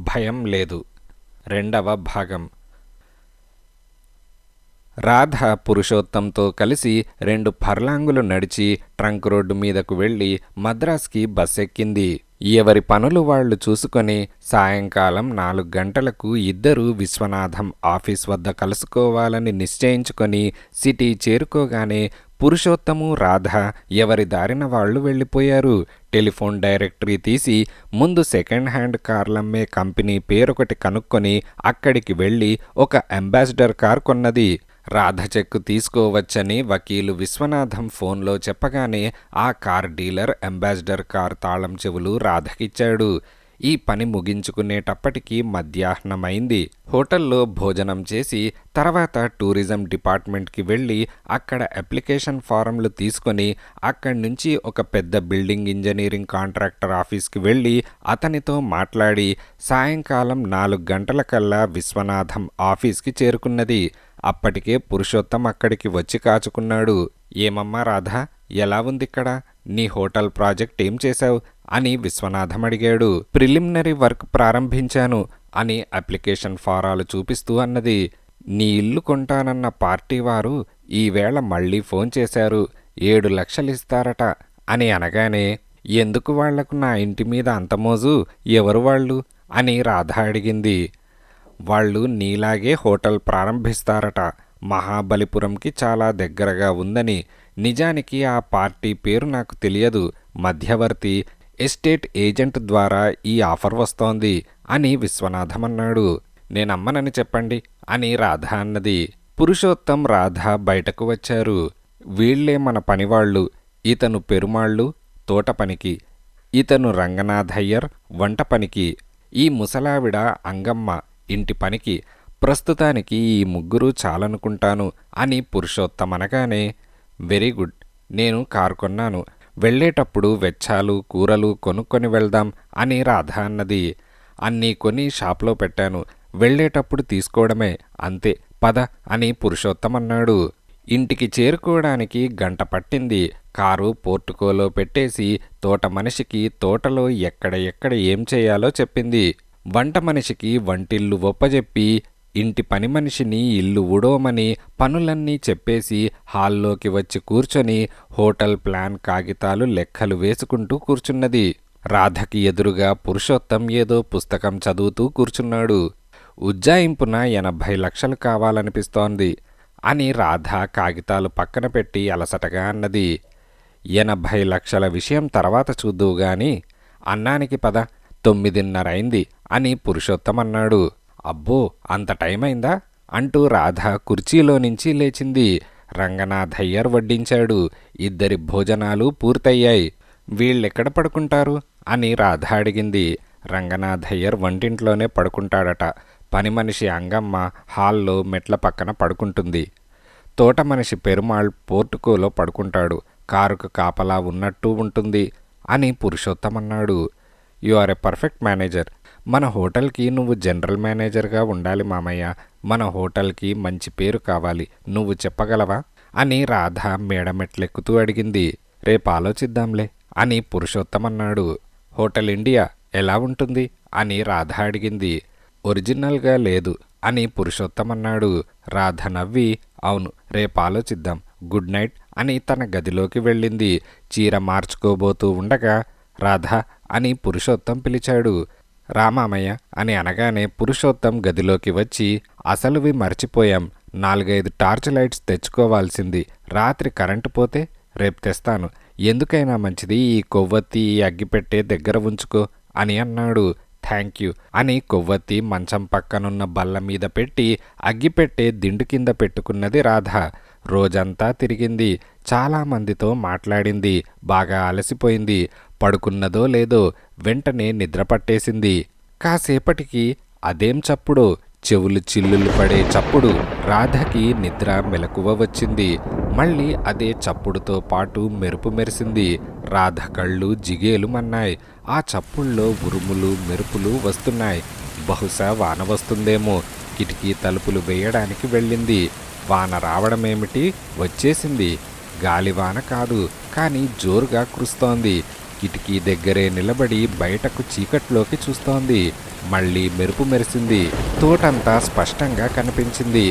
భయం లేదు. రెండవ భాగం. రాధ పురుషోత్తంతో కలిసి 2 ఫర్లాంగులు నడిచి ట్రంక్ రోడ్డు మీదకు వెళ్ళి మద్రాస్కి బస్సెక్కింది. ఎవరి పనులు వాళ్లు చూసుకొని సాయంకాలం 4 గంటలకు ఇద్దరూ విశ్వనాథం ఆఫీస్ వద్ద కలుసుకోవాలని నిశ్చయించుకొని సిటీ చేరుకోగానే పురుషోత్తము, రాధ ఎవరి దారిన వాళ్ళు వెళ్ళిపోయారు. టెలిఫోన్ డైరెక్టరీ తీసి ముందు సెకండ్ హ్యాండ్ కార్లమ్మే కంపెనీ పేరొకటి కనుక్కొని అక్కడికి వెళ్ళి ఒక అంబాసిడర్ కార్ కొన్నది. రాధ చెక్కు తీసుకోవచ్చని వకీలు విశ్వనాథం ఫోన్లో చెప్పగానే ఆ కార్ డీలర్ అంబాసిడర్ కార్ తాళం చెవులు రాధకిచ్చాడు. ఈ పని ముగించుకునేటప్పటికీ మధ్యాహ్నమైంది. హోటల్లో భోజనం చేసి తర్వాత టూరిజం డిపార్ట్మెంట్కి వెళ్ళి అక్కడ అప్లికేషన్ ఫారంలు తీసుకొని అక్కడి నుంచి ఒక పెద్ద బిల్డింగ్ ఇంజనీరింగ్ కాంట్రాక్టర్ ఆఫీస్కి వెళ్ళి అతనితో మాట్లాడి సాయంకాలం 4 గంటలకల్లా విశ్వనాథం ఆఫీస్కి చేరుకున్నది. అప్పటికే పురుషోత్తం అక్కడికి వచ్చి కాచుకున్నాడు. ఏమమ్మా రాధా, ఎలా ఉందిక్కడ? నీ హోటల్ ప్రాజెక్ట్ ఏం చేశావు అని విశ్వనాథం అడిగాడు. ప్రిలిమినరీ వర్క్ ప్రారంభించాను అని అప్లికేషన్ ఫారాలు చూపిస్తూ అన్నది. నీ ఇల్లు కొంటానన్న పార్టీ వారు ఈవేళ మళ్ళీ ఫోన్ చేశారు. 7 లక్షలు ఇస్తారట అని అనగానే, ఎందుకు వాళ్లకు నా ఇంటి మీద అంత మోజు? ఎవరు వాళ్ళు అని రాధ అడిగింది. వాళ్ళు నీలాగే హోటల్ ప్రారంభిస్తారట. మహాబలిపురంకి చాలా దగ్గరగా ఉందని. నిజానికి ఆ పార్టీ పేరు నాకు తెలియదు. మధ్యవర్తి ఎస్టేట్ ఏజెంట్ ద్వారా ఈ ఆఫర్ వస్తోంది అని విశ్వనాథం అన్నాడు. నేనమ్మనని చెప్పండి అని రాధ అన్నది. పురుషోత్తం, రాధ బయటకు వచ్చారు. వీళ్లే మన పనివాళ్లు. ఇతను పెరుమాళ్ళు తోట పనికి, ఇతను రంగనాథయ్యర్ వంట పనికి, ఈ ముసలావిడ అంగమ్మ ఇంటి పనికి. ప్రస్తుతానికి ఈ 3 చాలనుకుంటాను అని పురుషోత్తం అనగానే, వెరీ గుడ్, నేను కారు కొన్నాను. వెళ్ళేటప్పుడు వెచ్చాలు కూరలు కొనుక్కొని వెళ్దాం అని రాధ అన్నది. అన్నీ కొని షాప్లో పెట్టాను. వెళ్ళేటప్పుడు తీసుకోవడమే, అంతే, పద అని పురుషోత్తం అన్నాడు. ఇంటికి చేరుకోవడానికి 1 గంట పట్టింది. కారు పోర్టుకోలో పెట్టేసి తోట మనిషికి తోటలో ఎక్కడ ఏం చేయాలో చెప్పింది. వంట మనిషికి వంటిల్లు ఒప్పజెప్పి ఇంటి పని మనిషిని ఇల్లు ఊడోమని పనులన్నీ చెప్పేసి హాల్లోకి వచ్చి కూర్చొని హోటల్ ప్లాన్ కాగితాలు లెక్కలు వేసుకుంటూ కూర్చున్నది. రాధకి ఎదురుగా పురుషోత్తం ఏదో పుస్తకం చదువుతూ కూర్చున్నాడు. ఉజ్జాయింపున 80 లక్షలు కావాలనిపిస్తోంది అని రాధ కాగితాలు పక్కన పెట్టి అలసటగా అన్నది. 80 లక్షల విషయం తర్వాత చూద్దువుగాని, అన్నానికి పద, 9:30 అయింది అని పురుషోత్తం అన్నాడు. అబ్బో, అంత టైం అయిందా అంటూ రాధ కుర్చీలో నుంచి లేచింది. రంగనాథయ్యర్ వడ్డించాడు. 2 భోజనాలు పూర్తయ్యాయి. వీళ్ళెక్కడ పడుకుంటారు అని రాధ అడిగింది. రంగనాథయ్యర్ వంటింట్లోనే పడుకుంటాడట. పని మనిషి అంగమ్మ హాల్లో మెట్ల పక్కన పడుకుంటుంది. తోట మనిషి పెరుమాళ్ పోర్టుకోలో పడుకుంటాడు. కారుకు కాపలా ఉన్నట్టు ఉంటుంది అని పురుషోత్తం అన్నాడు. You are a perfect manager. మన హోటల్కి నువ్వు జనరల్ మేనేజర్గా ఉండాలి మామయ్య. మన హోటల్కి మంచి పేరు కావాలి. నువ్వు చెప్పగలవా అని రాధ మేడమెట్లెక్కుతూ అడిగింది. రేపు ఆలోచిద్దాంలే అని పురుషోత్తం అన్నాడు. హోటల్ ఇండియా ఎలా ఉంటుంది అని రాధ అడిగింది. ఒరిజినల్గా లేదు అని పురుషోత్తం అన్నాడు. రాధ నవ్వి, అవును, రేపు ఆలోచిద్దాం, గుడ్ నైట్ అని తన గదిలోకి వెళ్ళింది. చీర మార్చుకోబోతూ ఉండగా, రాధ అని పురుషోత్తం పిలిచాడు. రామామయ్య అని అనగానే పురుషోత్తం గదిలోకి వచ్చి, అసలువి మర్చిపోయాం, 4-5 టార్చ్ లైట్స్ తెచ్చుకోవాల్సింది. రాత్రి కరెంటు పోతే రేపు తెస్తాను. ఎందుకైనా మంచిది ఈ కొవ్వొత్తి ఈ అగ్గిపెట్టే దగ్గర ఉంచుకో అని అన్నాడు. థ్యాంక్ యూ అని కొవ్వొత్తి మంచం పక్కనున్న బల్ల మీద పెట్టి అగ్గిపెట్టే దిండు కింద పెట్టుకున్నది రాధ. రోజంతా తిరిగింది. చాలామందితో మాట్లాడింది. బాగా అలసిపోయింది. పడుకున్నదో లేదో వెంటనే నిద్ర పట్టేసింది. కాసేపటికి అదేం చప్పుడో, చెవులు చిల్లులు పడే చప్పుడు. రాధకి నిద్ర మెలకువ వచ్చింది. మళ్ళీ అదే చప్పుడుతో పాటు మెరుపు మెరిసింది. రాధ కళ్ళు జిగేలుమన్నాయి. ఆ చప్పుల్లో ఉరుములు మెరుపులు వస్తున్నాయి. బహుశా వాన వస్తుందేమో. కిటికీ తలుపులు వేయడానికి వెళ్ళింది. వాన రావడమేమిటి, వచ్చేసింది. గాలివాన కాదు, కానీ జోరుగా కురుస్తోంది. కిటికీ దగ్గరే నిలబడి బయటకు చీకట్లోకి చూస్తోంది. మళ్ళీ మెరుపు మెరిసింది. తోటంతా స్పష్టంగా కనిపించింది.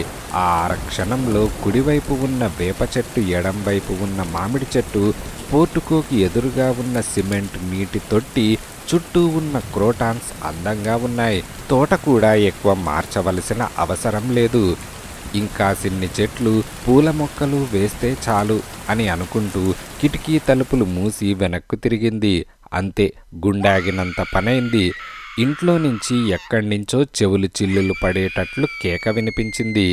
ఆ క్షణంలో కుడివైపు ఉన్న వేప చెట్టు, ఎడంవైపు ఉన్న మామిడి చెట్టు, పోర్టుకోకి ఎదురుగా ఉన్న సిమెంట్ నీటి తొట్టి, చుట్టూ ఉన్న క్రోటాన్స్ అందంగా ఉన్నాయి. తోట కూడా ఎక్కువ మార్చవలసిన అవసరం లేదు. ఇంకాసిన్ని చెట్లు, పూల మొక్కలు వేస్తే చాలు అని అనుకుంటూ కిటికీ తలుపులు మూసి వెనక్కు తిరిగింది. అంతే, గుండాగినంత పనైంది. ఇంట్లో నుంచి ఎక్కడ్నించో చెవులు చిల్లులు పడేటట్లు కేక వినిపించింది.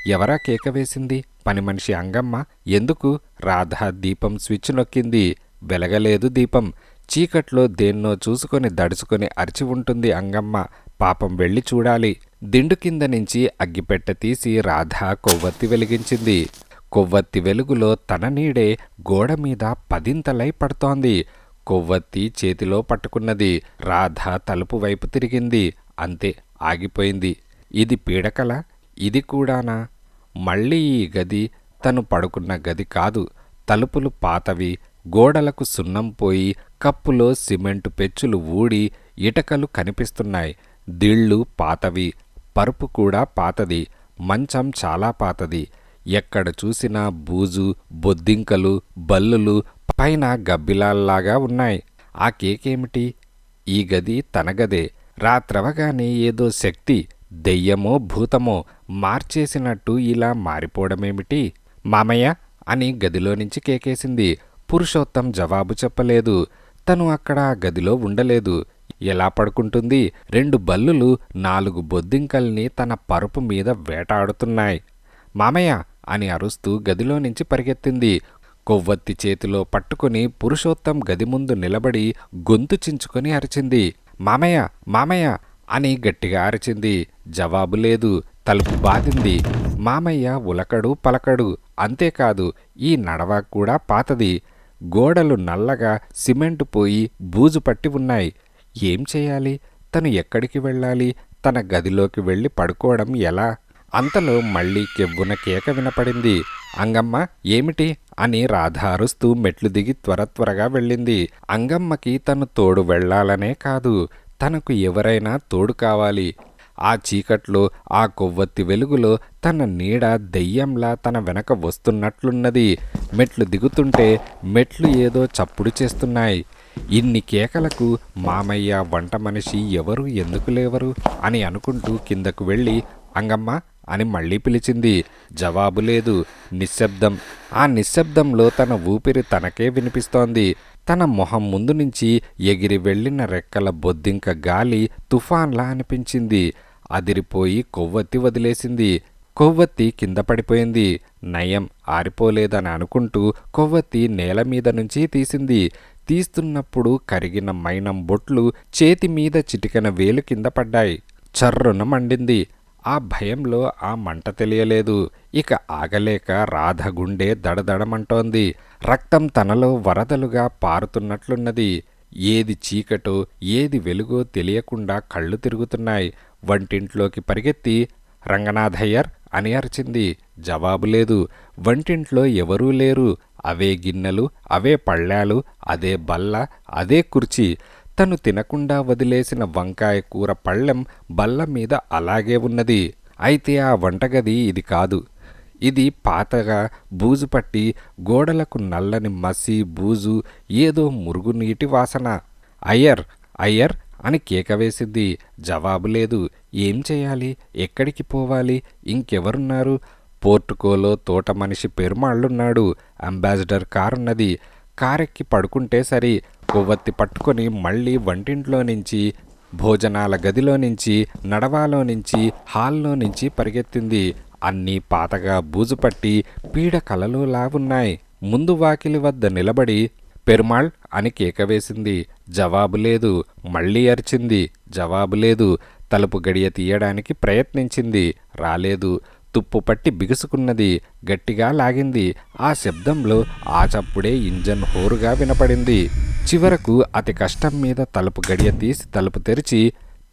ఎవరా కేక వేసింది? పని మనిషి అంగమ్మ. ఎందుకు? రాధ దీపం స్విచ్ నొక్కింది. వెలగలేదు దీపం. చీకట్లో దేన్నో చూసుకొని దడుచుకొని అరిచి ఉంటుంది అంగమ్మ. పాపం వెళ్ళి చూడాలి. దిండు కింద నుంచి అగ్గిపెట్టె తీసి రాధ కొవ్వొత్తి వెలిగించింది. కొవ్వొత్తి వెలుగులో తన నీడే గోడ మీద పదింతలై పడుతోంది. కొవ్వొత్తి చేతిలో పట్టుకున్నది. రాధ తలుపు వైపు తిరిగింది. అంతే, ఆగిపోయింది. ఇది పీడకల? ఇది కూడానా? మళ్ళీ ఈ గది తను పడుకున్న గది కాదు. తలుపులు పాతవి, గోడలకు సున్నం పోయి, కప్పులో సిమెంటు పెచ్చులు ఊడి, ఇటకలు కనిపిస్తున్నాయి. దిళ్ళు పాతవి, పరుపు కూడా పాతది, మంచం చాలా పాతది. ఎక్కడ చూసినా బూజు, బొద్దింకలు, బల్లులు, పైన గబ్బిలాల్లాగా ఉన్నాయి. ఆ కేకేమిటి? ఈ గది తన గదే. రాత్రవగానే ఏదో శక్తి, దెయ్యమో భూతమో మార్చేసినట్టు ఇలా మారిపోవడమేమిటి? మామయ్య అని గదిలో నుంచి కేకేసింది. పురుషోత్తం జవాబు చెప్పలేదు. తను అక్కడ గదిలో ఉండలేదు. ఎలా పడుకుంటుంది? 2 బల్లులు 4 బొద్దింకల్ని తన పరుపు మీద వేటాడుతున్నాయి. మామయ్య అని అరుస్తూ గదిలో నుంచి పరిగెత్తింది. కొవ్వొత్తి చేతిలో పట్టుకుని పురుషోత్తం గది ముందు నిలబడి గొంతు చించుకొని అరిచింది. మామయ్య, మామయ్య అని గట్టిగా అరిచింది. జవాబు లేదు. తలుపు బాదింది. మామయ్య ఉలకడు పలకడు. అంతేకాదు, ఈ నడవ కూడా పాతది. గోడలు నల్లగా సిమెంటు పోయి బూజు పట్టి ఉన్నాయి. ఏం చేయాలి? తను ఎక్కడికి వెళ్ళాలి? తన గదిలోకి వెళ్ళి పడుకోవడం ఎలా? అంతలో మళ్ళీ కెవ్వున కేక వినపడింది. అంగమ్మ, ఏమిటి అని రాధ అరుస్తూ మెట్లు దిగి త్వరగా వెళ్ళింది. అంగమ్మకి తను తోడు వెళ్లాలనే కాదు, తనకు ఎవరైనా తోడు కావాలి. ఆ చీకట్లో, ఆ కొవ్వొత్తి వెలుగులో తన నీడ దెయ్యంలా తన వెనక వస్తున్నట్లున్నది. మెట్లు దిగుతుంటే మెట్లు ఏదో చప్పుడు చేస్తున్నాయి. ఇన్ని కేకలకు మామయ్య, వంట మనిషి ఎవరు ఎందుకు లేవరు అని అనుకుంటూ కిందకు వెళ్ళి అంగమ్మ అని మళ్ళీ పిలిచింది. జవాబు లేదు. నిశ్శబ్దం. ఆ నిశ్శబ్దంలో తన ఊపిరి తనకే వినిపిస్తోంది. తన మొహం ముందు నుంచి ఎగిరి వెళ్ళిన రెక్కల బొద్దింక గాలి తుఫాన్లా అనిపించింది. అదిరిపోయి కొవ్వొత్తి వదిలేసింది. కొవ్వొత్తి కింద పడిపోయింది. నయం, ఆరిపోలేదని అనుకుంటూ కొవ్వొత్తి నేల మీద నుంచి తీసింది. తీస్తున్నప్పుడు కరిగిన మైనం బొట్లు చేతి మీద చిటికెన వేలు కింద పడ్డాయి. చర్రున మండింది. ఆ భయంలో ఆ మంట తెలియలేదు. ఇక ఆగలేక రాధ గుండె దడదడమంటోంది. రక్తం తనలో వరదలుగా పారుతున్నట్లున్నది. ఏది చీకటో ఏది వెలుగో తెలియకుండా కళ్ళు తిరుగుతున్నాయి. వంటింట్లోకి పరిగెత్తి రంగనాథయ్యర్ అని అరిచింది. జవాబు లేదు. వంటింట్లో ఎవరూ లేరు. అవే గిన్నెలు, అవే పళ్ళాలు, అదే బల్ల, అదే కుర్చీ. తను తినకుండా వదిలేసిన వంకాయ కూర పళ్ళెం బల్ల మీద అలాగే ఉన్నది. అయితే ఆ వంటగది ఇది కాదు. ఇది పాతగా బూజు పట్టి గోడలకు నల్లని మసి, బూజు, ఏదో మురుగునీటి వాసన. అయ్యర్, అయ్యర్ అని కేక వేసింది. జవాబు లేదు. ఏం చేయాలి? ఎక్కడికి పోవాలి? ఇంకెవరున్నారు? పోర్టుకోలో తోట మనిషి పెరుమాళ్ళున్నాడు. అంబాసిడర్ కారున్నది. కారెక్కి పడుకుంటే సరి. కొవ్వొత్తి పట్టుకొని మళ్ళీ వంటింట్లో నుంచి, భోజనాల గదిలో నుంచి, నడవాలో నుంచి, హాల్లో నుంచి పరిగెత్తింది. అన్నీ పాతగా బూజుపట్టి పీడ కలలో లావున్నాయి. ముందు వాకిలి వద్ద నిలబడి పెరుమాళ్ అని కేక వేసింది. జవాబు లేదు. మళ్ళీ అరిచింది. జవాబు లేదు. తలుపు గడియ తీయడానికి ప్రయత్నించింది. రాలేదు. తుప్పు పట్టి బిగుసుకున్నది. గట్టిగా లాగింది. ఆ శబ్దంలో ఆ చప్పుడే ఇంజన్ హోరుగా వినపడింది. చివరకు అతి కష్టం మీద తలుపు గడియ తీసి తలుపు తెరిచి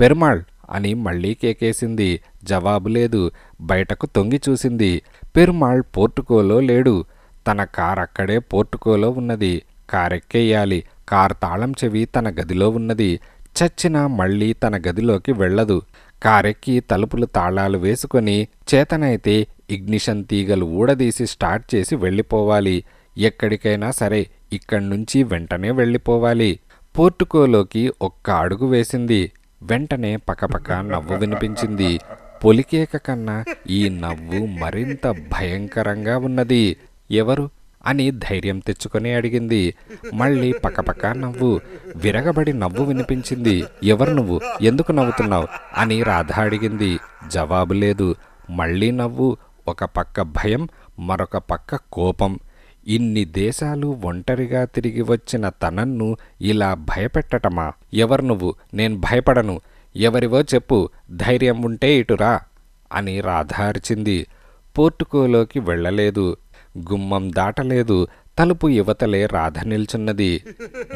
పెరుమాళ్ అని మళ్ళీ కేకేసింది. జవాబు లేదు. బయటకు తొంగి చూసింది. పెరుమాళ్ పోర్టుకోలో లేడు. తన కార్ అక్కడే పోర్టుకోలో ఉన్నది. కారెక్కేయాలి. కార్ తాళం చెవి తన గదిలో ఉన్నది. చచ్చినా మళ్ళీ తన గదిలోకి వెళ్ళదు. కారెక్కి తలుపులు తాళాలు వేసుకొని చేతనైతే ఇగ్నిషన్ తీగలు ఊడదీసి స్టార్ట్ చేసి వెళ్ళిపోవాలి. ఎక్కడికైనా సరే ఇక్కడ్నుంచి వెంటనే వెళ్ళిపోవాలి. పోర్టుకోలోకి ఒక్క అడుగు వేసింది. వెంటనే పకపక నవ్వు వినిపించింది. పొలికేక కన్నా ఈ నవ్వు మరింత భయంకరంగా ఉన్నది. ఎవరు అని ధైర్యం తెచ్చుకొని అడిగింది. మళ్ళీ పకపక నవ్వు, విరగబడి నవ్వు వినిపించింది. ఎవరు నువ్వు, ఎందుకు నవ్వుతున్నావు అని రాధ అడిగింది. జవాబు లేదు. మళ్ళీ నవ్వు. ఒక పక్క భయం, మరొక పక్క కోపం. ఇన్ని దేశాలు ఒంటరిగా తిరిగి వచ్చిన తనన్ను ఇలా భయపెట్టటమా? ఎవరు నువ్వు? నేను భయపడను. ఎవరివో చెప్పు, ధైర్యం ఉంటే ఇటురా అని రాధ అరిచింది. పోర్టుకోలోకి వెళ్ళలేదు. గుమ్మం దాటలేదు. తలుపు యువతలే రాధ నిల్చున్నది.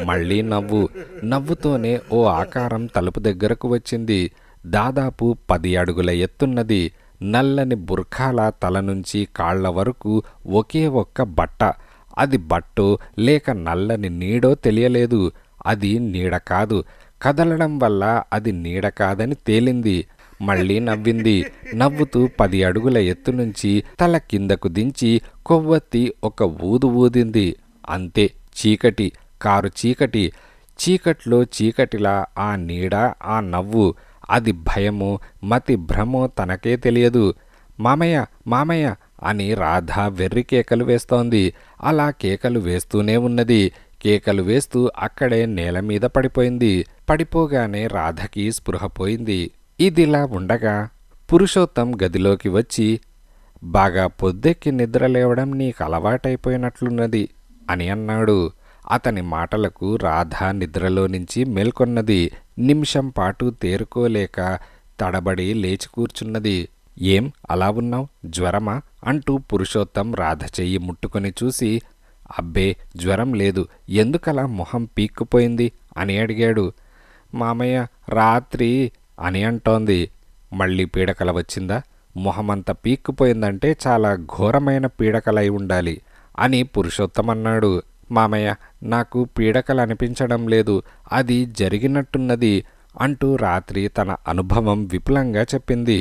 మళ్ళీ నవ్వు. నవ్వుతోనే ఓ ఆకారం తలుపు దగ్గరకు వచ్చింది. దాదాపు 10 అడుగుల ఎత్తున్నది. నల్లని బుర్ఖాల తల నుంచి కాళ్ల వరకు ఒకే ఒక్క బట్ట. అది బట్టో లేక నల్లని నీడో తెలియలేదు. అది నీడ కాదు. కదలడం వల్ల అది నీడ కాదని తేలింది. మళ్ళీ నవ్వింది. నవ్వుతూ 10 అడుగుల ఎత్తు నుంచి తల కిందకు దించి కొవ్వొత్తి ఒక ఊదు ఊదింది. అంతే. చీకటి, కారు చీకటి. చీకట్లో చీకటిలా ఆ నీడ, ఆ నవ్వు. అది భయమో మతి భ్రమో తనకే తెలియదు. మామయ్య, మామయ్య అని రాధ వెర్రి కేకలు వేస్తోంది. అలా కేకలు వేస్తూనే ఉన్నది. కేకలు వేస్తూ అక్కడే నేల మీద పడిపోయింది. పడిపోగానే రాధకి స్పృహ పోయింది. ఇదిలా ఉండగా పురుషోత్తం గదిలోకి వచ్చి, బాగా పొద్దెక్కి నిద్రలేవడం నీకు అలవాటైపోయినట్లున్నది అని అన్నాడు. అతని మాటలకు రాధ నిద్రలో నుంచి మేల్కొన్నది. నిమిషం పాటు తేరుకోలేక తడబడి లేచి కూర్చున్నది. ఏం అలా ఉన్నావు, జ్వరమా అంటూ పురుషోత్తం రాధ చెయ్యి ముట్టుకొని చూసి, అబ్బే జ్వరం లేదు, ఎందుకలా మొహం పీక్కుపోయింది అని అడిగాడు. మామయ్య రాత్రి అని అంటోంది. మళ్ళీ పీడకల వచ్చిందా? మొహమంతా పీక్కుపోయిందంటే చాలా ఘోరమైన పీడకలై ఉండాలి అని పురుషోత్తం అన్నాడు. మామయ్య నాకు పీడకలు అనిపించడం లేదు, అది జరిగినట్టున్నది అంటూ రాత్రి తన అనుభవం విపులంగా చెప్పింది.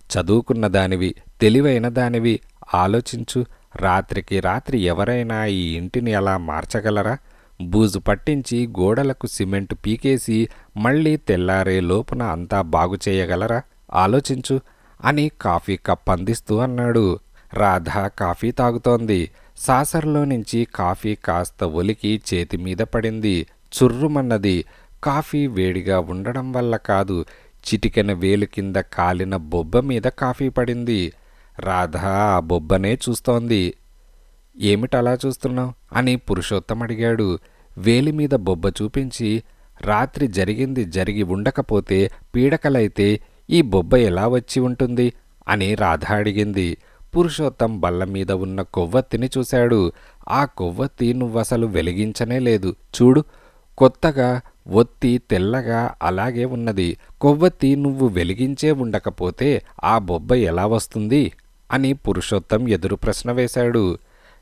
చదువుకున్న దానివి, తెలివైన దానివి, ఆలోచించు. రాత్రికి రాత్రి ఎవరైనా ఈ ఇంటిని అలా మార్చగలరా? బూజు పట్టించి గోడలకు సిమెంటు పీకేసి మళ్ళీ తెల్లారే లోపున అంతా బాగు చేయగలరా? ఆలోచించు అని కాఫీ కప్ అందిస్తూ అన్నాడు. రాధ కాఫీ తాగుతోంది. సాసర్లో నుంచి కాఫీ కాస్త ఒలికి చేతిమీద పడింది. చుర్రుమన్నది. కాఫీ వేడిగా ఉండడం వల్ల కాదు, చిటికెన వేలు కింద కాలిన బొబ్బ మీద కాఫీ పడింది. రాధ ఆ బొబ్బనే చూస్తోంది. ఏమిటలా చూస్తున్నావు అని పురుషోత్తం అడిగాడు. వేలిమీద బొబ్బ చూపించి, రాత్రి జరిగింది జరిగి ఉండకపోతే పీడకలైతే ఈ బొబ్బ ఎలా వచ్చి ఉంటుంది అని రాధ అడిగింది. పురుషోత్తం బల్లమీద ఉన్న కొవ్వొత్తిని చూశాడు. ఆ కొవ్వొత్తి నువ్వసలు వెలిగించనే లేదు. చూడు, కొత్తగా ఒత్తి తెల్లగా అలాగే ఉన్నది. కొవ్వొత్తి నువ్వు వెలిగించే ఉండకపోతే ఆ బొబ్బ ఎలా వస్తుంది అని పురుషోత్తం ఎదురు ప్రశ్న వేశాడు.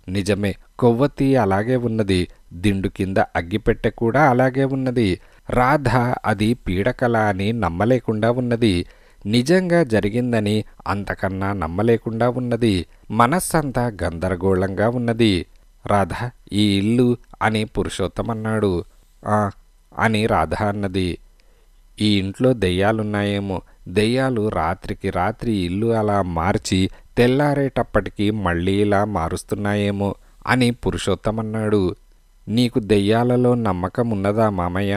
నిజమే, కొవ్వొత్తి అలాగే ఉన్నది. దిండు కింద అగ్గిపెట్టె కూడా అలాగే ఉన్నది. రాధ అది పీడకల అని నమ్మలేకుండా ఉన్నది. నిజంగా జరిగిందని అంతకన్నా నమ్మలేకుండా ఉన్నది. మనస్సంతా గందరగోళంగా ఉన్నది. రాధ ఈ ఇల్లు అని పురుషోత్తం అన్నాడు. ఆ అని రాధ అన్నది. ఈ ఇంట్లో దెయ్యాలున్నాయేమో. దెయ్యాలు రాత్రికి రాత్రి ఇల్లు అలా మార్చి తెల్లారేటప్పటికి మళ్ళీ ఇలా మారుస్తున్నాయేమో అని పురుషోత్తం అన్నాడు. నీకు దెయ్యాలలో నమ్మకం ఉన్నదా మామయ్య?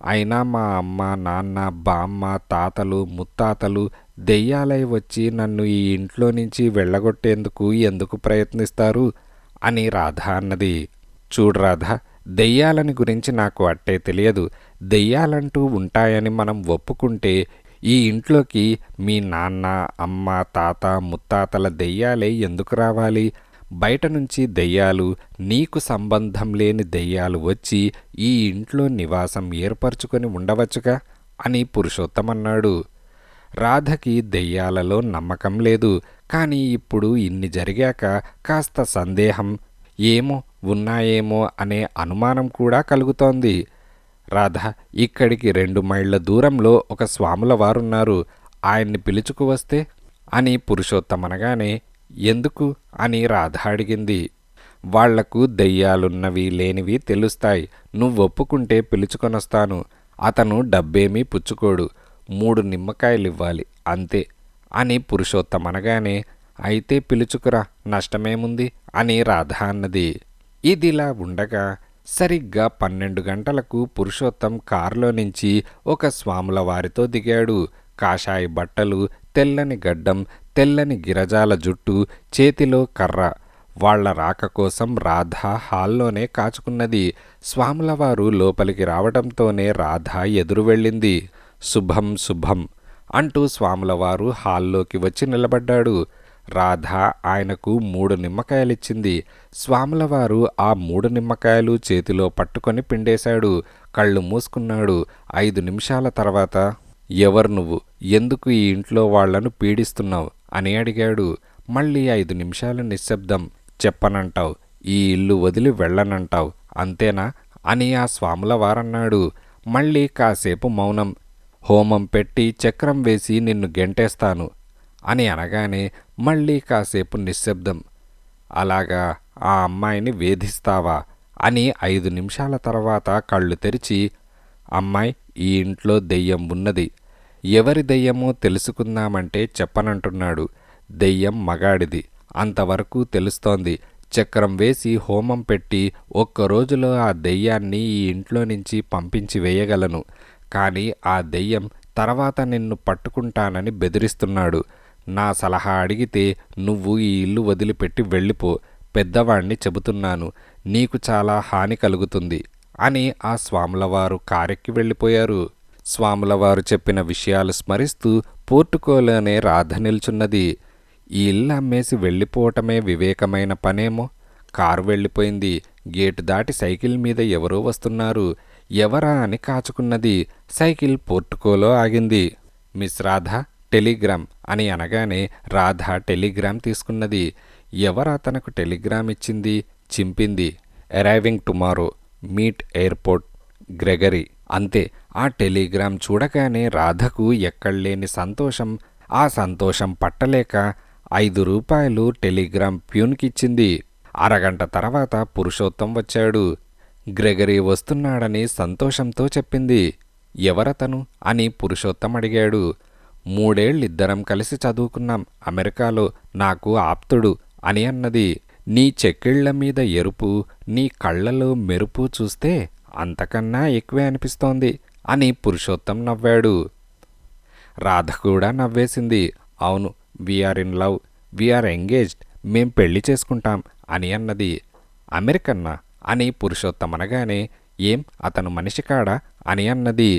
అయినా మా అమ్మ, నాన్న, బామ్మ, తాతలు, ముత్తాతలు దెయ్యాలై వచ్చి నన్ను ఈ ఇంట్లో నుంచి వెళ్ళగొట్టేందుకు ఎందుకు ప్రయత్నిస్తారు అని రాధ అన్నది. చూడు రాధ, దెయ్యాలని గురించి నాకు అట్టే తెలియదు. దెయ్యాలంటూ ఉంటాయని మనం ఒప్పుకుంటే ఈ ఇంట్లోకి మీ నాన్న, అమ్మ, తాత, ముత్తాతల దెయ్యాలే ఎందుకు రావాలి? బయట నుంచి దెయ్యాలు, నీకు సంబంధం లేని దెయ్యాలు వచ్చి ఈ ఇంట్లో నివాసం ఏర్పరచుకొని ఉండవచ్చుగా అని పురుషోత్తం అన్నాడు. రాధకి దెయ్యాలలో నమ్మకం లేదు. కానీ ఇప్పుడు ఇన్ని జరిగాక కాస్త సందేహం, ఏమో ఉన్నాయేమో అనే అనుమానం కూడా కలుగుతోంది. రాధా, ఇక్కడికి 2 మైళ్ళ దూరంలో ఒక స్వాముల వారున్నారు, ఆయన్ని పిలుచుకువస్తే అని పురుషోత్తమనగానే ఎందుకు అని రాధ అడిగింది. వాళ్లకు దెయ్యాలున్నవి లేనివి తెలుస్తాయి, నువ్వొప్పుకుంటే పిలుచుకొనొస్తాను. అతను డబ్బేమీ పుచ్చుకోడు, 3 నిమ్మకాయలివ్వాలి అంతే అని పురుషోత్తమనగానే అయితే పిలుచుకురా, నష్టమేముంది అని రాధ అన్నది. ఇదిలా ఉండగా సరిగ్గా 12 గంటలకు పురుషోత్తం కారులో నుంచి ఒక స్వాముల వారితో దిగాడు. కాషాయి బట్టలు, తెల్లని గడ్డం, తెల్లని గిరజాల జుట్టు, చేతిలో కర్ర. వాళ్ల రాక కోసం రాధ హాల్లోనే కాచుకున్నది. స్వాములవారు లోపలికి రావడంతోనే రాధ ఎదురు వెళ్ళింది. శుభం శుభం అంటూ స్వాములవారు హాల్లోకి వచ్చి నిలబడ్డాడు. రాధ ఆయనకు 3 నిమ్మకాయలిచ్చింది. స్వాములవారు ఆ 3 నిమ్మకాయలు చేతిలో పట్టుకొని పిండేశాడు. కళ్ళు మూసుకున్నాడు. 5 నిమిషాల తర్వాత ఎవరు నువ్వు, ఎందుకు ఈ ఇంట్లో వాళ్లను పీడిస్తున్నావు అని అడిగాడు. మళ్ళీ 5 నిమిషాలు నిశ్శబ్దం. చెప్పనంటావు, ఈ ఇల్లు వదిలి వెళ్ళనంటావు, అంతేనా అని ఆ స్వాములవారన్నాడు. మళ్ళీ కాసేపు మౌనం. హోమం పెట్టి చక్రం వేసి నిన్ను గెంటేస్తాను అని అనగానే మళ్ళీ కాసేపు నిశ్శబ్దం. అలాగా, ఆ అమ్మాయిని వేధిస్తావా అని 5 నిమిషాల తర్వాత కళ్ళు తెరిచి, అమ్మాయి, ఈ ఇంట్లో దెయ్యం ఉన్నది, ఎవరి దెయ్యమో తెలుసుకుందామంటే చెప్పనంటున్నాడు. దెయ్యం మగాడిది, అంతవరకు తెలుస్తోంది. చక్రం వేసి హోమం పెట్టి 1 రోజులో ఆ దెయ్యాన్ని ఈ ఇంట్లో నుంచి పంపించి వేయగలను. కానీ ఆ దెయ్యం తర్వాత నిన్ను పట్టుకుంటానని బెదిరిస్తున్నాడు. నా సలహా అడిగితే నువ్వు ఈ ఇల్లు వదిలిపెట్టి వెళ్ళిపో, పెద్దవాణ్ణి చెబుతున్నాను, నీకు చాలా హాని కలుగుతుంది అని ఆ స్వాములవారు కారెక్కి వెళ్ళిపోయారు. స్వాములవారు చెప్పిన విషయాలు స్మరిస్తూ పోర్టుకోలోనే రాధ నిల్చున్నది. ఈ ఇల్లు అమ్మేసి వెళ్ళిపోవటమే వివేకమైన పనేమో. కారు వెళ్ళిపోయింది. గేటు దాటి సైకిల్ మీద ఎవరో వస్తున్నారు. ఎవరా అని కాచుకున్నది. సైకిల్ పోర్టుకోలో ఆగింది. మిస్ రాధ, టెలిగ్రామ్ అని అనగానే రాధ టెలిగ్రామ్ తీసుకున్నది. ఎవరా తనకు టెలిగ్రామ్ ఇచ్చింది? చింపింది. Arriving tomorrow, meet airport, Gregory. అంతే. ఆ టెలిగ్రామ్ చూడగానే రాధకు ఎక్కడలేని సంతోషం. ఆ సంతోషం పట్టలేక 5 రూపాయలు టెలిగ్రామ్ ప్యూన్కిచ్చింది. అరగంట తర్వాత పురుషోత్తం వచ్చాడు. గ్రెగరీ వస్తున్నాడని సంతోషంతో చెప్పింది. ఎవరతను అని పురుషోత్తం అడిగాడు. 3 ఏళ్ళిద్దరం కలిసి చదువుకున్నాం అమెరికాలో, నాకు ఆప్తుడు అని అన్నది. నీ చెక్కిళ్ల మీద ఎరుపు, నీ కళ్లలో మెరుపు చూస్తే అంతకన్నా ఎక్కువే అనిపిస్తోంది అని పురుషోత్తం నవ్వాడు. రాధ కూడా నవ్వేసింది. అవును, we're in love, we're engaged, మేం పెళ్లి చేసుకుంటాం అని అన్నది. అమెరికన్నా అని పురుషోత్తం అనగానే ఏం అతను మనిషి కాడా అని అన్నది.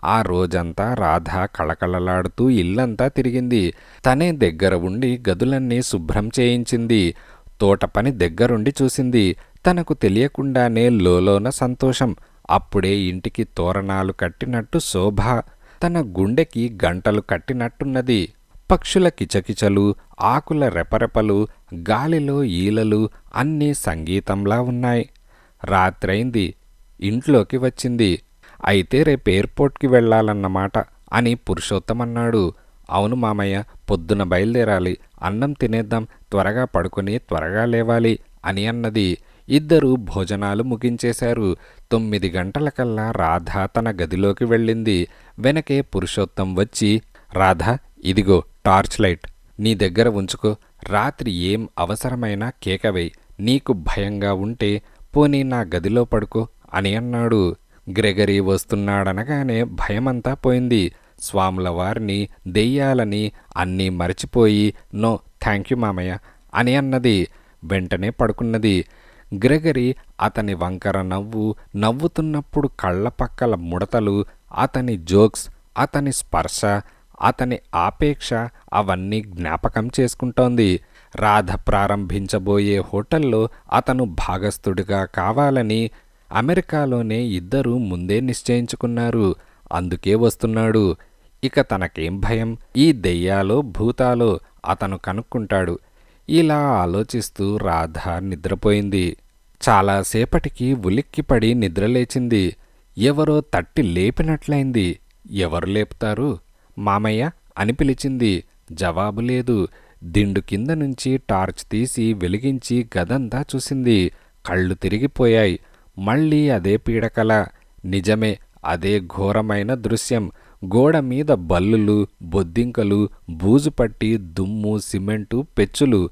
ఆ రోజంతా రాధ కళకళలాడుతూ ఇల్లంతా తిరిగింది. తనే దగ్గర ఉండి గదులన్నీ శుభ్రం చేయించింది. తోట పని దగ్గరుండి చూసింది. తనకు తెలియకుండానే లోలోన సంతోషం. అప్పుడే ఇంటికి తోరణాలు కట్టినట్టు శోభ. తన గుండెకి గంటలు కట్టినట్టున్నది. పక్షుల కిచకిచలు, ఆకుల రెపరెపలు, గాలిలో ఈలలు అన్నీ సంగీతంలా ఉన్నాయి. రాత్రైంది. ఇంట్లోకి వచ్చింది. అయితే రేపు ఎయిర్పోర్ట్కి వెళ్ళాలన్నమాట అని పురుషోత్తం అన్నాడు. అవును మామయ్య, పొద్దున బయలుదేరాలి, అన్నం తినేద్దాం, త్వరగా పడుకొని త్వరగా లేవాలి అని అన్నది. ఇద్దరూ భోజనాలు ముగించేశారు. 9 గంటలకల్లా రాధ తన గదిలోకి వెళ్ళింది. వెనకే పురుషోత్తం వచ్చి, రాధ, ఇదిగో టార్చ్ లైట్, నీ దగ్గర ఉంచుకో, రాత్రి ఏం అవసరమైనా కేకవేయ్, నీకు భయంగా ఉంటే పోనీ నా గదిలో పడుకో అని అన్నాడు. గ్రెగరీ వస్తున్నాడనగానే భయమంతా పోయింది. స్వాముల వారిని, దెయ్యాలని అన్నీ మరచిపోయి నో థ్యాంక్యూ మామయ్య అని అన్నది. వెంటనే పడుకున్నది. గ్రెగరీ అతని వంకర నవ్వు, నవ్వుతున్నప్పుడు కళ్ళ పక్కల ముడతలు, అతని జోక్స్, అతని స్పర్శ, అతని ఆపేక్ష అవన్నీ జ్ఞాపకం చేసుకుంటోంది. రాధ ప్రారంభించబోయే హోటల్లో అతను భాగస్థుడిగా కావాలని అమెరికాలోనే ఇద్దరూ ముందే నిశ్చయించుకున్నారు. అందుకే వస్తున్నాడు. ఇక తనకేం భయం? ఈ దెయ్యాలో భూతాలో అతను కనుక్కుంటాడు. ఇలా ఆలోచిస్తూ రాధ నిద్రపోయింది. చాలాసేపటికి ఉలిక్కిపడి నిద్రలేచింది. ఎవరో తట్టి లేపినట్లయింది. ఎవరు లేపుతారు? మామయ్య అని పిలిచింది. జవాబు లేదు. దిండు కింద నుంచి టార్చ్ తీసి వెలిగించి గదంతా చూసింది. కళ్ళు తిరిగిపోయాయి. మళ్ళీ అదే పీడకల. నిజమే, అదే ఘోరమైన దృశ్యం. గోడమీద బల్లులు, బొద్దింకలు, బూజుపట్టి, దుమ్ము, సిమెంటు, పెచ్చులు.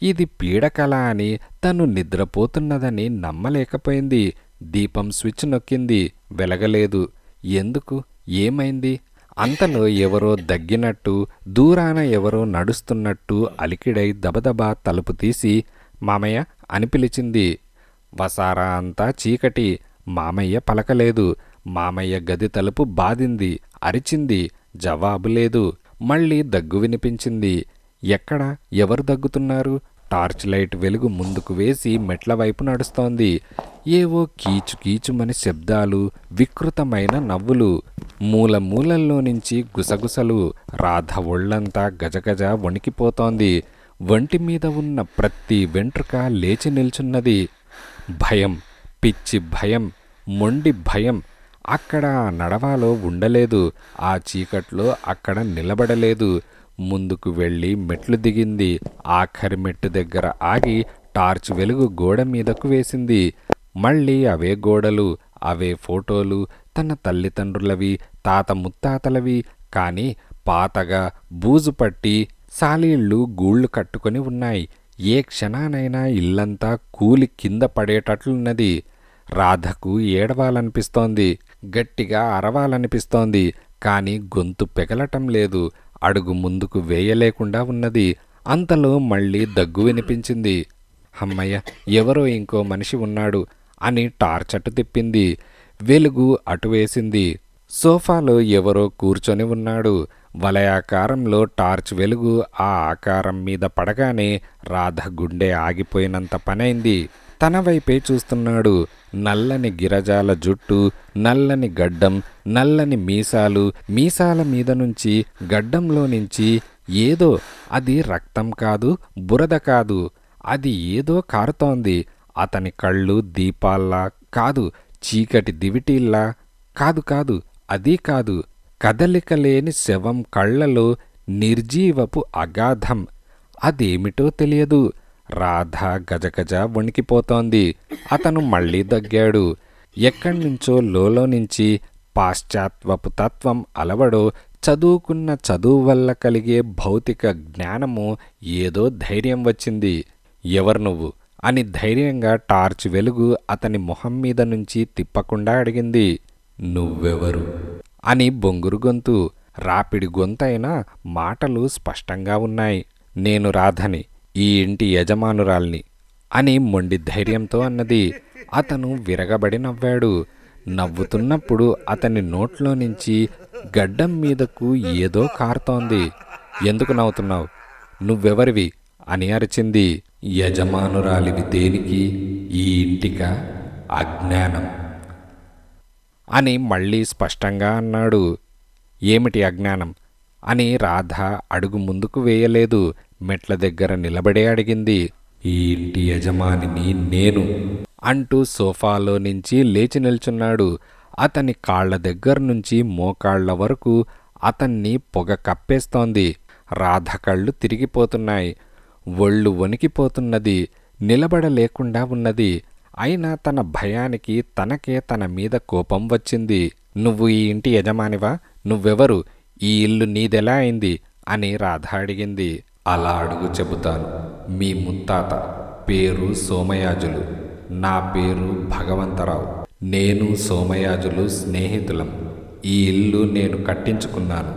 ఇది పీడకల అని, తను నిద్రపోతున్నదని నమ్మలేకపోయింది. దీపం స్విచ్ నొక్కింది. వెలగలేదు. ఎందుకు? ఏమైంది? అంతలో ఎవరో దగ్గినట్టు, దూరాన ఎవరో నడుస్తున్నట్టు అలికిడై దబదబా తలుపు తీసి మామయ్య అని పిలిచింది. వసారా అంతా చీకటి. మామయ్య పలకలేదు. మామయ్య గది తలుపు బాదింది. అరిచింది. జవాబు లేదు. మళ్ళీ దగ్గు వినిపించింది. ఎక్కడ? ఎవరు దగ్గుతున్నారు? టార్చ్ లైట్ వెలుగు ముందుకు వేసి మెట్ల వైపు నడుస్తోంది. ఏవో కీచు కీచుమని శబ్దాలు, వికృతమైన నవ్వులు. మూల మూలల్లో నుంచి గుసగుసలు. రాధ ఒళ్లంతా గజగజ వణికిపోతోంది. వంటిమీద ఉన్న ప్రతి వెంట్రుక లేచి నిల్చున్నది. భయం, పిచ్చి భయం, మొండి భయం. అక్కడ నడవాలో ఉండలేదు. ఆ చీకట్లో అక్కడ నిలబడలేదు. ముందుకు వెళ్ళి మెట్లు దిగింది. ఆఖరి మెట్టు దగ్గర ఆగి టార్చ్ వెలుగు గోడ మీదకు వేసింది. మళ్ళీ అవే గోడలు, అవే ఫోటోలు. తన తల్లిదండ్రులవి, తాత ముత్తాతలవి. కాని పాతగా బూజుపట్టి సాలీళ్ళు గూళ్ళు కట్టుకొని ఉన్నాయి. ఏ క్షణానైనా ఇల్లంతా కూలి కింద పడేటట్లున్నది. రాధకు ఏడవాలనిపిస్తోంది. గట్టిగా అరవాలనిపిస్తోంది. కాని గొంతు పెగలటం లేదు. అడుగు ముందుకు వేయలేకుండా ఉన్నది. అంతలో మళ్ళీ దగ్గు వినిపించింది. అమ్మయ్య, ఎవరో ఇంకో మనిషి ఉన్నాడు అని టార్చ్ అటు తిప్పింది. వెలుగు అటు వేసింది. సోఫాలో ఎవరో కూర్చొని ఉన్నాడు. వలయాకారంలో టార్చ్ వెలుగు ఆ ఆకారం మీద పడగానే రాధ గుండె ఆగిపోయినంత పనైంది. తన వైపే చూస్తున్నాడు. నల్లని గిరజాల జుట్టు, నల్లని గడ్డం, నల్లని మీసాలు. మీసాల మీద నుంచి, గడ్డంలో నుంచి ఏదో, అది రక్తం కాదు, బురద కాదు, అది ఏదో కారుతోంది. అతని కళ్ళు దీపాల్లా కాదు, చీకటి దివిటీల్లా కాదు. కాదు, అదీ కాదు. కదలిక లేని శవం కళ్లలో నిర్జీవపు అగాధం. అదేమిటో తెలియదు. రాధ గజగజ వణికిపోతోంది. అతను మళ్ళీ దగ్గాడు. ఎక్కడ్నుంచో లోలో నుంచి పాశ్చాత్వపు తత్వం అలవడో, చదువుకున్న చదువు వల్ల కలిగే భౌతిక జ్ఞానము ఏదో ధైర్యం వచ్చింది. ఎవరు నువ్వు అని ధైర్యంగా టార్చ్ వెలుగు అతని మొహం మీద నుంచి తిప్పకుండా అడిగింది. నువ్వెవరు అని బొంగురు గొంతు. రాపిడి గొంతైనా మాటలు స్పష్టంగా ఉన్నాయి. నేను రాధని, ఈ ఇంటి యజమానురాల్ని అని మొండి ధైర్యంతో అన్నది. అతను విరగబడి నవ్వాడు. నవ్వుతున్నప్పుడు అతని నోట్లో నుంచి గడ్డం మీదకు ఏదో కారుతోంది. ఎందుకు నవ్వుతున్నావు? నువ్వెవరివి అని అరిచింది. యజమానురాలివి దేనికి? ఈ ఇంటికా? అజ్ఞానం అని మళ్ళీ స్పష్టంగా అన్నాడు. ఏమిటి అజ్ఞానం అని రాధ అడుగు ముందుకు వేయలేదు. మెట్ల దగ్గర నిలబడే అడిగింది. ఈ ఇంటి యజమానిని నేను అంటూ సోఫాలో నుంచి లేచి నిల్చున్నాడు. అతని కాళ్ల దగ్గర నుంచి మోకాళ్ల వరకు అతన్ని పొగ కప్పేస్తోంది. రాధ కళ్ళు తిరిగిపోతున్నాయి. ఒళ్ళు వణికిపోతున్నది. నిలబడలేకుండా ఉన్నది. అయినా తన భయానికి తనకే తన మీద కోపం వచ్చింది. నువ్వు ఈ ఇంటి యజమానివా? నువ్వెవరు? ఈ ఇల్లు నీదెలా అయింది అని రాధ అడిగింది. అలా అడుగు చెబుతాను. మీ ముత్తాత పేరు సోమయాజులు, నా పేరు భగవంతరావు. నేను సోమయాజులు స్నేహితులం. ఈ ఇల్లు నేను కట్టించుకున్నాను.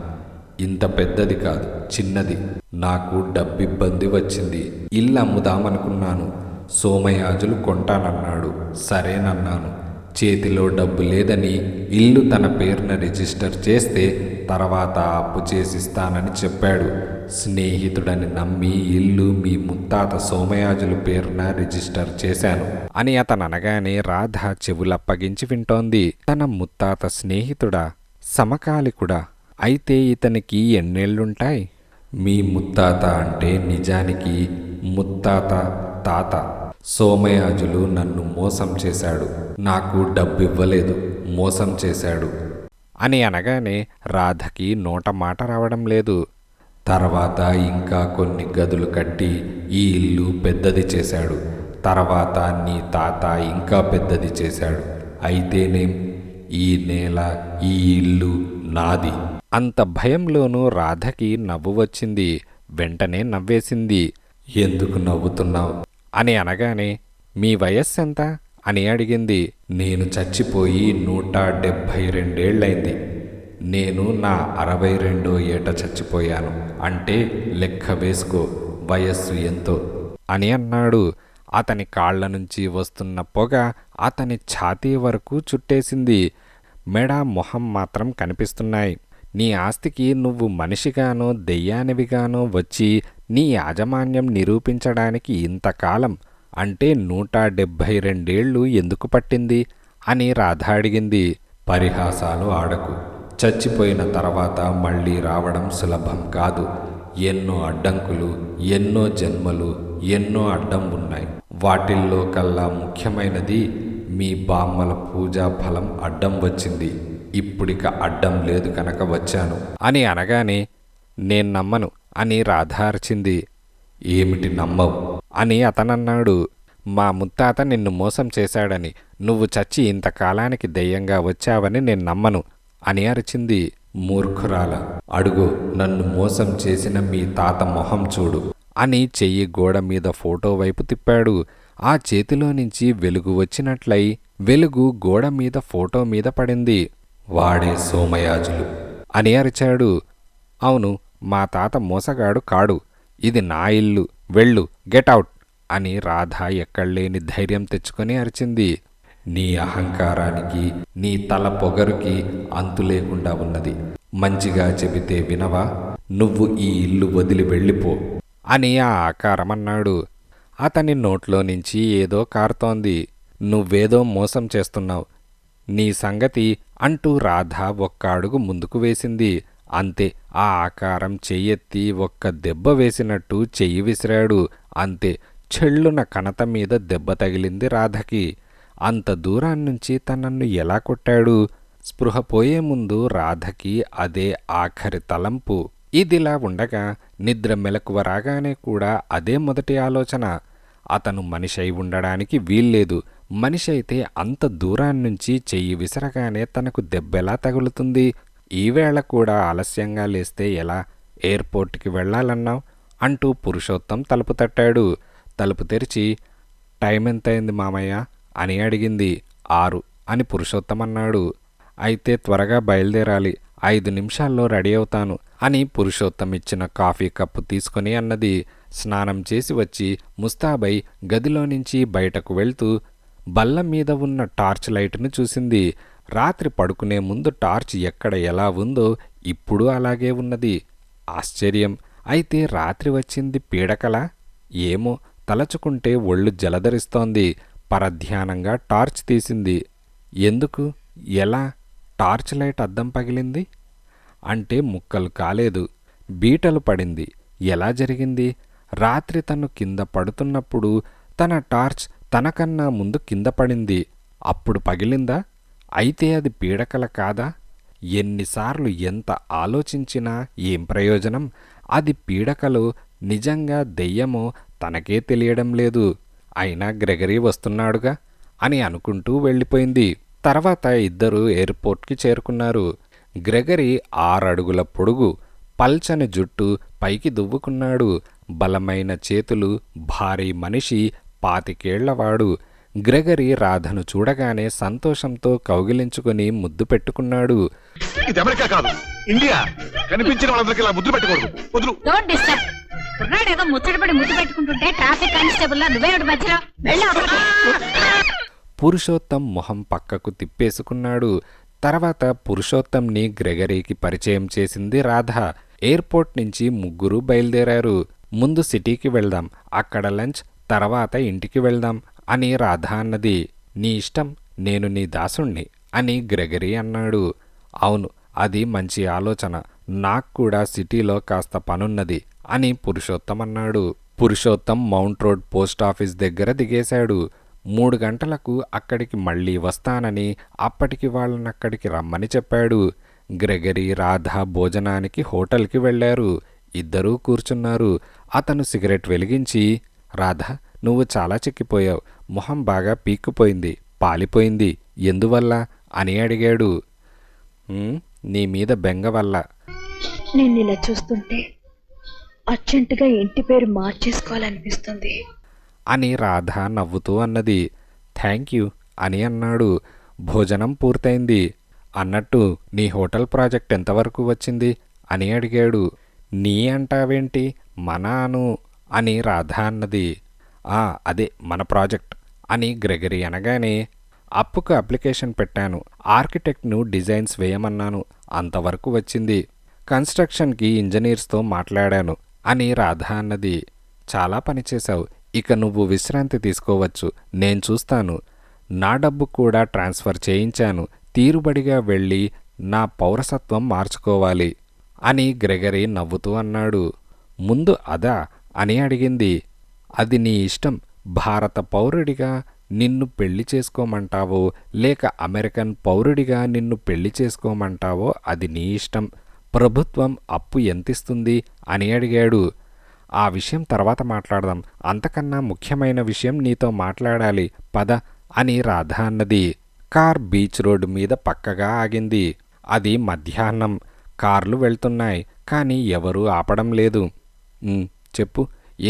ఇంత పెద్దది కాదు, చిన్నది. నాకు డబ్బిబ్బంది వచ్చింది. ఇల్లు అమ్ముదామనుకున్నాను. సోమయాజులు కొంటానన్నాడు. సరేనన్నాను. చేతిలో డబ్బు లేదని ఇల్లు తన పేరున రిజిస్టర్ చేస్తే తర్వాత అప్పు చేసిస్తానని చెప్పాడు. స్నేహితుడని నమ్మి ఇల్లు మీ ముత్తాత సోమయాజులు పేరున రిజిస్టర్ చేశాను అని అతను అనగానే రాధ చెవులప్పగించి వింటోంది. తన ముత్తాత స్నేహితుడా? సమకాలికుడా? అయితే ఇతనికి ఎన్నేళ్లుంటాయి? మీ ముత్తాత అంటే నిజానికి ముత్తాత తాత. సోమయాజులు నన్ను మోసం చేశాడు. నాకు డబ్బివ్వలేదు. మోసం చేశాడు అని అనగానే రాధకి నోట మాట రావడం లేదు. తర్వాత ఇంకా కొన్ని గదులు కట్టి ఈ ఇల్లు పెద్దది చేశాడు. తర్వాత నీ తాత ఇంకా పెద్దది చేశాడు. అయితేనేం, ఈ నేల, ఈ ఇల్లు నాది. అంత భయంలోనూ రాధకి నవ్వు వచ్చింది. వెంటనే నవ్వేసింది. ఎందుకు నవ్వుతున్నావు అని అనగానే మీ వయస్సెంత అని అడిగింది. నేను చచ్చిపోయి 172 ఏళ్లైంది. నేను నా 62వ ఏట చచ్చిపోయాను. అంటే లెక్క వేసుకో వయస్సు ఎంతో అని అన్నాడు. అతని కాళ్ల నుంచి వస్తున్న పొగ అతని ఛాతీ వరకు చుట్టేసింది. మెడ, మొహం మాత్రం కనిపిస్తున్నాయి. నీ ఆస్తికి నువ్వు మనిషిగానో దెయ్యానివిగానో వచ్చి నీ యాజమాన్యం నిరూపించడానికి ఇంతకాలం, అంటే 172 ఏళ్ళు ఎందుకు పట్టింది అని రాధ అడిగింది. పరిహాసాలు ఆడకు. చచ్చిపోయిన తర్వాత మళ్ళీ రావడం సులభం కాదు. ఎన్నో అడ్డంకులు, ఎన్నో జన్మలు, ఎన్నో అడ్డం ఉన్నాయి. వాటిల్లో కల్లా ముఖ్యమైనది మీ బామ్మల పూజా ఫలం అడ్డం వచ్చింది. ఇప్పుడిక అడ్డం లేదు కనుక వచ్చాను అని అనగానే నేను నమ్మను అని రాధ అరిచింది. ఏమిటి నమ్మవు అని అతనన్నాడు. మా ముత్తాత నిన్ను మోసం చేశాడని, నువ్వు చచ్చి ఇంతకాలానికి దెయ్యంగా వచ్చావని నేను నమ్మను అని అరిచింది. మూర్ఖురాల, అడుగు, నన్ను మోసం చేసిన మీ తాత మొహం చూడు అని చెయ్యి గోడ మీద ఫోటో వైపు తిప్పాడు. ఆ చేతిలో నుంచి వెలుగు వచ్చినట్లయి వెలుగు గోడ మీద ఫోటో మీద పడింది. వాడే సోమయాజులు అని అరిచాడు. అవును, మా తాత మోసగాడు కాడు. ఇది నా ఇల్లు, వెళ్ళు, గెట్అవుట్ అని రాధ ఎక్కడలేని ధైర్యం తెచ్చుకొని అరిచింది. నీ అహంకారానికి, నీ తల పొగరుకి అంతు లేకుండా ఉన్నది. మంచిగా చెబితే వినవా? నువ్వు ఈ ఇల్లు వదిలి వెళ్ళిపో అని ఆ ఆకారమన్నాడు. అతని నోట్లో నుంచి ఏదో కారుతోంది. నువ్వేదో మోసం చేస్తున్నావు, నీ సంగతి అంటూ రాధ ఒక్క అడుగు ముందుకు వేసింది. అంతే, ఆ ఆకారం చెయ్యెత్తి ఒక్క దెబ్బ వేసినట్టు చెయ్యి విసిరాడు. అంతే, చెళ్ళున కణత మీద దెబ్బ తగిలింది రాధకి. అంత దూరాన్నించి తనన్ను ఎలా కొట్టాడు? స్పృహ పోయే ముందు రాధకి అదే ఆఖరి తలంపు. ఇదిలా ఉండగా నిద్ర మెలకువ రాగానే కూడా అదే మొదటి ఆలోచన. అతను మనిషి అయి ఉండడానికి వీల్లేదు. మనిషి అయితే అంత దూరాన్నించి చెయ్యి విసరగానే తనకు దెబ్బెలా తగులుతుంది? ఈవేళ కూడా ఆలస్యంగా లేస్తే ఎలా? ఎయిర్పోర్ట్కి వెళ్ళాలన్నావు అంటూ పురుషోత్తం తలుపు తట్టాడు. తలుపు తెరిచి, టైం ఎంతైంది మామయ్య అని అడిగింది. 6 అని పురుషోత్తం అన్నాడు. అయితే త్వరగా బయలుదేరాలి, 5 నిమిషాల్లో రెడీ అవుతాను అని పురుషోత్తం ఇచ్చిన కాఫీ కప్పు తీసుకుని అన్నది. స్నానం చేసి వచ్చి ముస్తాబై గదిలో నుంచి బయటకు వెళ్తూ బల్ల మీద ఉన్న టార్చ్ లైట్ను చూసింది. రాత్రి పడుకునే ముందు టార్చ్ ఎక్కడ ఎలా ఉందో ఇప్పుడు అలాగే ఉన్నది. ఆశ్చర్యం. అయితే రాత్రి వచ్చింది పీడకలా? ఏమో, తలచుకుంటే ఒళ్ళు జలధరిస్తోంది. పరధ్యానంగా టార్చ్ తీసింది. ఎందుకు, ఎలా? టార్చ్ లైట్ అద్దం పగిలింది అంటే ముక్కలు కాలేదు, బీటలు పడింది. ఎలా జరిగింది? రాత్రి తను కింద పడుతున్నప్పుడు తన టార్చ్ తనకన్నా ముందు కింద పడింది. అప్పుడు పగిలిందా? అయితే అది పీడకల కాదా? ఎన్నిసార్లు ఎంత ఆలోచించినా ఏం ప్రయోజనం? అది పీడకలో నిజంగా దెయ్యమో తనకే తెలియడం లేదు. అయినా గ్రెగరీ వస్తున్నాడుగా అని అనుకుంటూ వెళ్ళిపోయింది. తర్వాత ఇద్దరూ ఎయిర్పోర్ట్కి చేరుకున్నారు. గ్రెగరీ 6 అడుగుల పొడుగు, పల్చని జుట్టు, పైకి దువ్వుకున్నాడు. బలమైన చేతులు, భారీ మనిషి, 25 ఏళ్లవాడు. గ్రెగరీ రాధను చూడగానే సంతోషంతో కౌగిలించుకుని ముద్దు పెట్టుకున్నాడు. ఇది అమెరికా కాదు, ఇండియా. కనిపించిన వాళ్ళందరికీ ఇలా ముద్దు పెట్టకూడదు. వదులు. Don't disturb. కుర్రాడు ఏదో ముచ్చటపడి ముద్దు పెట్టుకుంటుంటే ట్రాఫిక్ కానిస్టేబుల్ లా నువ్వే మధ్యలో వెళ్ళి. పురుషోత్తం మొహం పక్కకు తిప్పేసుకున్నాడు. తర్వాత పురుషోత్తంని గ్రెగరీకి పరిచయం చేసింది రాధ. ఎయిర్పోర్ట్ నుంచి ముగ్గురు బయలుదేరారు. ముందు సిటీకి వెళ్దాం, అక్కడ లంచ్, తర్వాత ఇంటికి వెళ్దాం అని రాధ అన్నది. నీ ఇష్టం, నేను నీ దాసుణ్ణి అని గ్రెగరీ అన్నాడు. అవును, అది మంచి ఆలోచన. నాకు కూడా సిటీలో కాస్త పనున్నది అని పురుషోత్తం అన్నాడు. Purushottam mount road post office దగ్గర దిగేశాడు. 3 గంటలకు అక్కడికి మళ్ళీ వస్తానని అప్పటికి వాళ్ళనక్కడికి రమ్మని చెప్పాడు. గ్రెగరీ రాధ భోజనానికి హోటల్కి వెళ్ళారు. ఇద్దరూ కూర్చున్నారు. అతను సిగరెట్ వెలిగించి, రాధ నువ్వు చాలా చిక్కిపోయావు, మొహం బాగా పీక్కుపోయింది, పాలిపోయింది, ఎందువల్ల అని అడిగాడు. నీ మీద బెంగ వల్ల. నిన్నిలా చూస్తుంటే అర్జెంటుగా ఇంటి పేరు మార్చేసుకోవాలనిపిస్తుంది అని రాధ నవ్వుతూ అన్నది. థ్యాంక్ యూ అని అన్నాడు. భోజనం పూర్తయింది. అన్నట్టు నీ హోటల్ ప్రాజెక్ట్ ఎంతవరకు వచ్చింది అని అడిగాడు. నీ అంటావేంటి, మన అను అని రాధ అన్నది. అదే మన ప్రాజెక్ట్ అని గ్రెగరీ అనగానే, అప్పుకు అప్లికేషన్ పెట్టాను, ఆర్కిటెక్ట్ను డిజైన్స్ వేయమన్నాను, అంతవరకు వచ్చింది, కన్స్ట్రక్షన్కి ఇంజనీర్స్తో మాట్లాడాను అని రాధ అన్నది. చాలా పనిచేశావు, ఇక నువ్వు విశ్రాంతి తీసుకోవచ్చు, నేను చూస్తాను. నా డబ్బు కూడా ట్రాన్స్ఫర్ చేయించాను, తీరుబడిగా వెళ్ళి నా పౌరసత్వం మార్చుకోవాలి అని గ్రెగరీ నవ్వుతూ అన్నాడు. ముందు అదా అని అడిగింది. అది నీ ఇష్టం. భారత పౌరుడిగా నిన్ను పెళ్లి చేసుకోమంటావో లేక అమెరికన్ పౌరుడిగా నిన్ను పెళ్లి చేసుకోమంటావో అది నీ ఇష్టం. ప్రభుత్వం అప్పు ఎంతిస్తుంది అని అడిగాడు. ఆ విషయం తర్వాత మాట్లాడదాం, అంతకన్నా ముఖ్యమైన విషయం నీతో మాట్లాడాలి, పద అని రాధ అన్నది. కార్ బీచ్ రోడ్డు మీద పక్కగా ఆగింది. అది మధ్యాహ్నం. కార్లు వెళ్తున్నాయి, కానీ ఎవరూ ఆపడం లేదు. చెప్పు,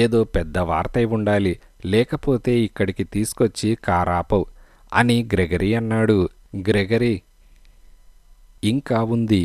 ఏదో పెద్ద వార్త అయి ఉండాలి, లేకపోతే ఇక్కడికి తీసుకొచ్చి కార్ ఆపవు అని గ్రెగరీ అన్నాడు. గ్రెగరీ ఇంకా ఉంది.